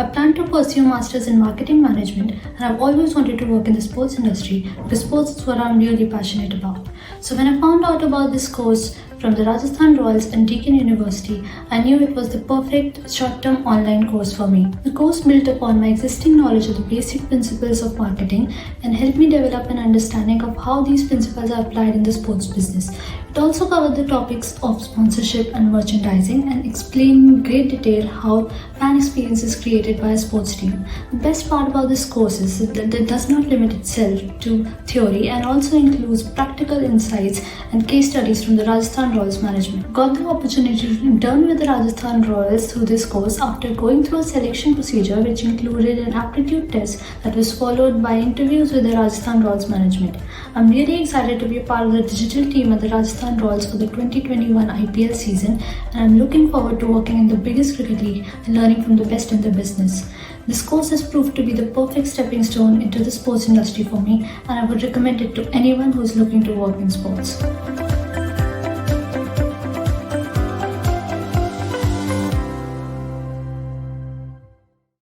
I plan to pursue Masters in Marketing Management, and I've always wanted to work in the sports industry because sports is what I'm really passionate about. So when I found out about this course from the Rajasthan Royals and Deakin University, I knew it was the perfect short-term online course for me. The course built upon my existing knowledge of the basic principles of marketing and helped me develop an understanding of how these principles are applied in the sports business. It also covered the topics of sponsorship and merchandising and explained in great detail how fan experience is created by a sports team. The best part about this course is that it does not limit itself to theory and also includes practical insights and case studies from the Rajasthan Royals management. Got the opportunity to intern with the Rajasthan Royals through this course after going through a selection procedure which included an aptitude test that was followed by interviews with the Rajasthan Royals management. I'm really excited to be a part of the digital team at the Rajasthan Royals for the 2021 IPL season, and I'm looking forward to working in the biggest cricket league and learning from the best in the business. This course has proved to be the perfect stepping stone into the sports industry for me, and I would recommend it to anyone who is looking to work in sports.